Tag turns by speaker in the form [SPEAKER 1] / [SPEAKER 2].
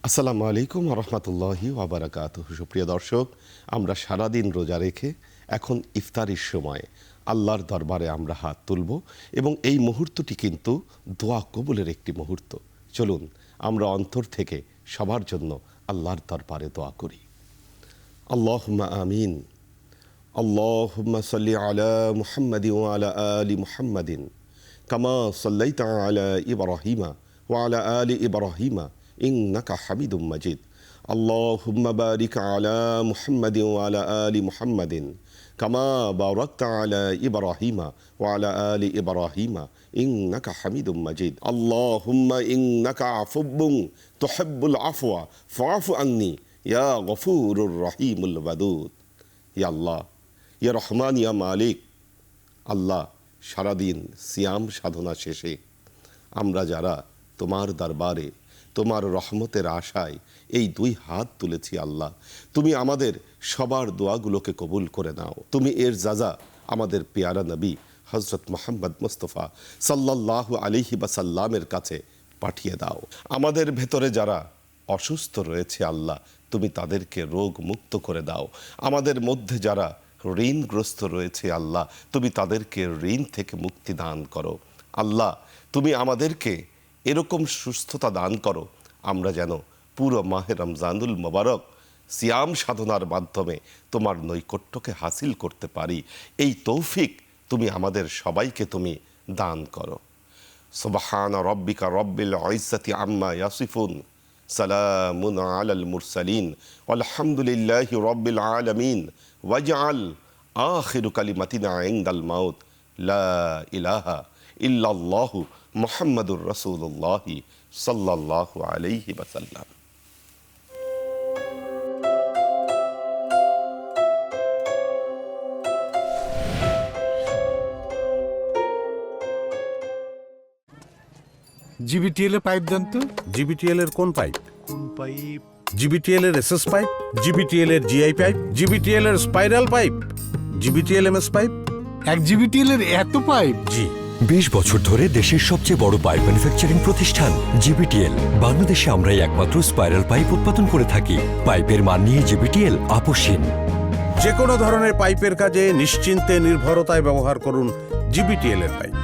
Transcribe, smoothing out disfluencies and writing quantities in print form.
[SPEAKER 1] আসসালামু আলাইকুম রহমতুল্লাহি ওয়াবারাকাতুহু। সুপ্রিয় দর্শক, আমরা সারাদিন রোজা রেখে এখন ইফতারির সময় আল্লাহর দরবারে আমরা হাত তুলব এবং এই মুহূর্তটি কিন্তু দোয়া কবুলের একটি মুহূর্ত। চলুন আমরা অন্তর থেকে সবার জন্য আল্লাহর দরবারে দোয়া করি। আল্লাহুম্মা আমিন। আল্লাহুম্মা সাল্লি আলা মুহাম্মাদিন ওয়া আলা আলি মুহাম্মাদিন কামা সাল্লাইতা আলা ইব্রাহিমা ওয়া আলা আলি ইব্রাহিমা ইন্নাকা হামিদুম মাজিদ। আল্লাহুম্মা বারিক আলা মুহাম্মাদিন ওয়া আলা আলি মুহাম্মাদিন কামা বারাকতা আলা ইব্রাহিমা ওয়া আলা আলি ইব্রাহিমা ইন্নাকা হামিদুম মাজিদ। আল্লাহুম্মা ইন্নাকা আফুব্বুন তুহিব্বুল আফওয়া ফাআফু আন্নি ইয়া গফুরুর রহিমুল ওয়াদুদ। ইয়া আল্লাহ, ইয়া রহমান, ইয়া মালিক। আল্লাহ, সারাদিন সিয়াম সাধনা শেষে আমরা যারা তোমার দরবারে তোমার রহমতের আশায় এই দুই হাত তুলেছি, আল্লাহ তুমি আমাদের সবার দোয়াগুলোকে কবুল করে নাও। তুমি এর যাজা আমাদের পেয়ারা নবী হজরত মোহাম্মদ মুস্তফা সাল্লাল্লাহু আলাইহি ওয়াসাল্লামের কাছে পাঠিয়ে দাও। আমাদের ভেতরে যারা অসুস্থ রয়েছে, আল্লাহ তুমি তাদেরকে রোগ মুক্ত করে দাও। আমাদের মধ্যে যারা ঋণগ্রস্ত রয়েছে, আল্লাহ তুমি তাদেরকে ঋণ থেকে মুক্তি দান করো। আল্লাহ তুমি আমাদেরকে এরকম সুস্থতা দান করো, আমরা যেন পুরো মাহে রমজানুল মোবারক সিয়াম সাধনার মাধ্যমে তোমার নৈকট্যকে হাসিল করতে পারি। এই তৌফিক তুমি আমাদের সবাইকে তুমি দান করো। সুবহান রব্বিকা রব্বিল ইজ্জাতি আম্মা ইয়াসিফুন, সালামুন আলাল মুরসালিন, আলহামদুলিল্লাহি রব্বিল আলামিন, ওয়াজআল আখিরু কালিমাতিনা ইনদাল মাউত লা ইলাহা ইল্লাল্লাহু মুহাম্মাদুর রাসূলুল্লাহ সাল্লাল্লাহু আলাইহি ওয়াসাল্লাম।
[SPEAKER 2] জিবিটিএল এর পাইপ দেন তো।
[SPEAKER 3] জিবিটিএল এর কোন পাইপ?
[SPEAKER 2] কোন পাইপ?
[SPEAKER 3] জিবিটিএল এর এসএস পাইপ, জিবিটিএল এর জিআই পাইপ, জিবিটিএল এর স্পাইরাল পাইপ, জিবিটিএল এমএস পাইপ।
[SPEAKER 2] এক জিবিটিএল এর এত পাইপ?
[SPEAKER 3] জি।
[SPEAKER 4] 20 বছর ধরে দেশের সবচেয়ে বড় পাইপ ম্যানুফ্যাকচারিং প্রতিষ্ঠান জিবিটিএল। বাংলাদেশে আমরাই একমাত্র স্পাইরাল পাইপ উৎপাদন করে থাকি। পাইপের মান নিয়ে জিবিটিএল আপোষহীন।
[SPEAKER 3] যে কোনো ধরনের পাইপের কাজে নিশ্চিন্তে নির্ভরতায় ব্যবহার করুন জিবিটিএল এর পাইপ।